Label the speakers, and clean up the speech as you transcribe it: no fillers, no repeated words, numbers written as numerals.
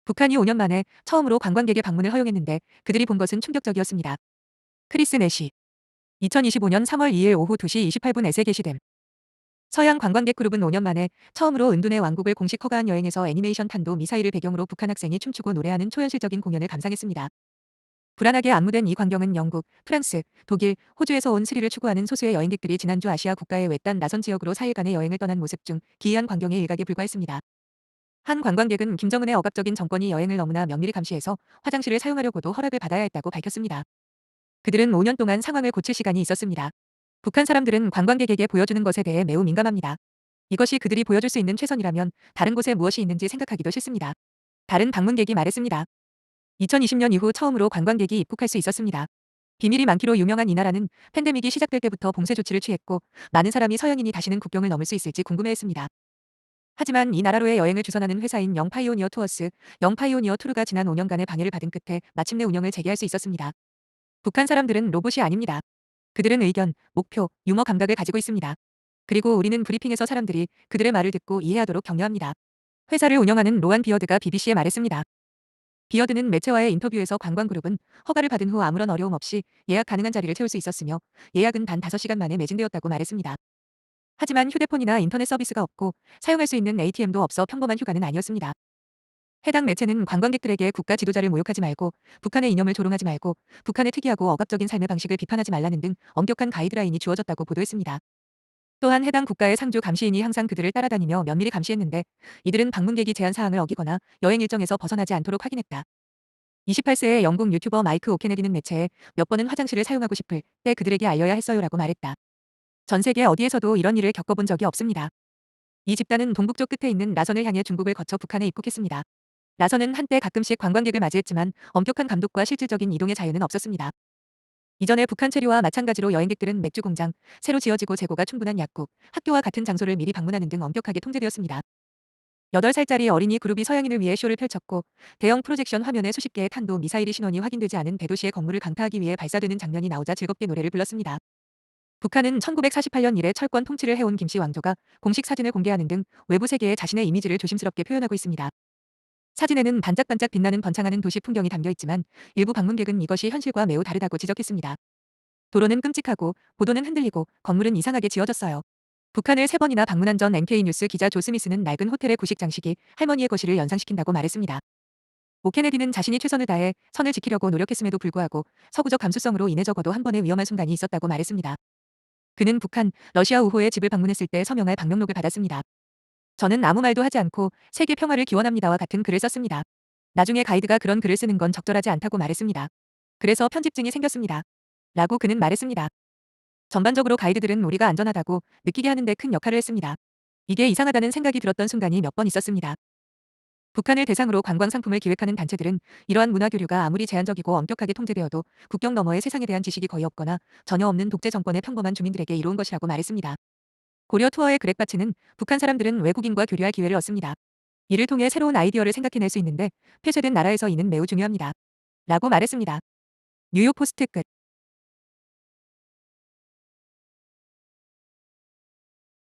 Speaker 1: 북한이 5년 만에 처음으로 관광객의 방문을 허용했는데 그들이 본 것은 충격적이었습니다. 크리스 내시 2025년 3월 2일 오후 2시 28분에 게시됨. 서양 관광객 그룹은 5년 만에 처음으로 은둔의 왕국을 공식 허가한 여행에서 애니메이션 탄도 미사일을 배경으로 북한 학생이 춤추고 노래하는 초현실적인 공연을 감상했습니다. 불안하게 안무된 이 광경은 영국, 프랑스, 독일, 호주에서 온 스릴을 추구하는 소수의 여행객들이 지난주 아시아 국가의 외딴 나선 지역으로 4일간의 여행을 떠난 모습 중 기이한 광경의 일각에 불과했습니다. 한 관광객은 김정은의 억압적인 정권이 여행을 너무나 면밀히 감시해서 화장실을 사용하려고도 허락을 받아야 했다고 밝혔습니다. 그들은 5년 동안 상황을 고칠 시간이 있었습니다. 북한 사람들은 관광객에게 보여주는 것에 대해 매우 민감합니다. 이것이 그들이 보여줄 수 있는 최선이라면 다른 곳에 무엇이 있는지 생각하기도 싫습니다. 다른 방문객이 말했습니다. 2020년 이후 처음으로 관광객이 입국할 수 있었습니다. 비밀이 많기로 유명한 이 나라는 팬데믹이 시작될 때부터 봉쇄 조치를 취했고 많은 사람이 서양인이 다시는 국경을 넘을 수 있을지 궁금해했습니다. 하지만 이 나라로의 여행을 주선하는 회사인 영파이오니어 투어스, 영파이오니어 투르가 지난 5년간의 방해를 받은 끝에 마침내 운영을 재개할 수 있었습니다. 북한 사람들은 로봇이 아닙니다. 그들은 의견, 목표, 유머 감각을 가지고 있습니다. 그리고 우리는 브리핑에서 사람들이 그들의 말을 듣고 이해하도록 격려합니다. 회사를 운영하는 로안 비어드가 BBC에 말했습니다. 비어드는 매체와의 인터뷰에서 관광그룹은 허가를 받은 후 아무런 어려움 없이 예약 가능한 자리를 채울 수 있었으며 예약은 단 5시간 만에 매진되었다고 말했습니다. 하지만 휴대폰이나 인터넷 서비스가 없고 사용할 수 있는 ATM도 없어 평범한 휴가는 아니었습니다. 해당 매체는 관광객들에게 국가 지도자를 모욕하지 말고 북한의 이념을 조롱하지 말고 북한의 특이하고 억압적인 삶의 방식을 비판하지 말라는 등 엄격한 가이드라인이 주어졌다고 보도했습니다. 또한 해당 국가의 상주 감시인이 항상 그들을 따라다니며 면밀히 감시했는데 이들은 방문객이 제한 사항을 어기거나 여행 일정에서 벗어나지 않도록 확인했다. 28세의 영국 유튜버 마이크 오케네디는 매체에 몇 번은 화장실을 사용하고 싶을 때 그들에게 알려야 했어요라고 말했다. 전 세계 어디에서도 이런 일을 겪어본 적이 없습니다. 이 집단은 동북쪽 끝에 있는 라선을 향해 중국을 거쳐 북한에 입국했습니다. 라선은 한때 가끔씩 관광객을 맞이했지만 엄격한 감독과 실질적인 이동의 자유는 없었습니다. 이전에 북한 체류와 마찬가지로 여행객들은 맥주 공장, 새로 지어지고 재고가 충분한 약국, 학교와 같은 장소를 미리 방문하는 등 엄격하게 통제되었습니다. 8살짜리 어린이 그룹이 서양인을 위해 쇼를 펼쳤고 대형 프로젝션 화면에 수십 개의 탄도 미사일이 신원이 확인되지 않은 대도시의 건물을 강타하기 위해 발사되는 장면이 나오자 즐겁게 노래를 불렀습니다. 북한은 1948년 이래 철권 통치를 해온 김씨 왕조가 공식 사진을 공개하는 등 외부 세계에 자신의 이미지를 조심스럽게 표현하고 있습니다. 사진에는 반짝반짝 빛나는 번창하는 도시 풍경이 담겨 있지만 일부 방문객은 이것이 현실과 매우 다르다고 지적했습니다. 도로는 끔찍하고 보도는 흔들리고 건물은 이상하게 지어졌어요. 북한을 3번이나 방문한 전 NK 뉴스 기자 조 스미스는 낡은 호텔의 구식 장식이 할머니의 거실을 연상시킨다고 말했습니다. 오 케네디는 자신이 최선을 다해 선을 지키려고 노력했음에도 불구하고 서구적 감수성으로 인해 적어도 한 번의 위험한 순간이 있었다고 말했습니다. 그는 북한, 러시아 우호의 집을 방문했을 때 서명할 방명록을 받았습니다. 저는 아무 말도 하지 않고 세계 평화를 기원합니다와 같은 글을 썼습니다. 나중에 가이드가 그런 글을 쓰는 건 적절하지 않다고 말했습니다. 그래서 편집증이 생겼습니다. 라고 그는 말했습니다. 전반적으로 가이드들은 우리가 안전하다고 느끼게 하는 데 큰 역할을 했습니다. 이게 이상하다는 생각이 들었던 순간이 몇 번 있었습니다. 북한을 대상으로 관광 상품을 기획하는 단체들은 이러한 문화 교류가 아무리 제한적이고 엄격하게 통제되어도 국경 너머의 세상에 대한 지식이 거의 없거나 전혀 없는 독재 정권의 평범한 주민들에게 이로운 것이라고 말했습니다. 고려 투어의 그렉 바츠는 북한 사람들은 외국인과 교류할 기회를 얻습니다. 이를 통해 새로운 아이디어를 생각해낼 수 있는데 폐쇄된 나라에서 이는 매우 중요합니다. 라고 말했습니다. 뉴욕 포스트 끝.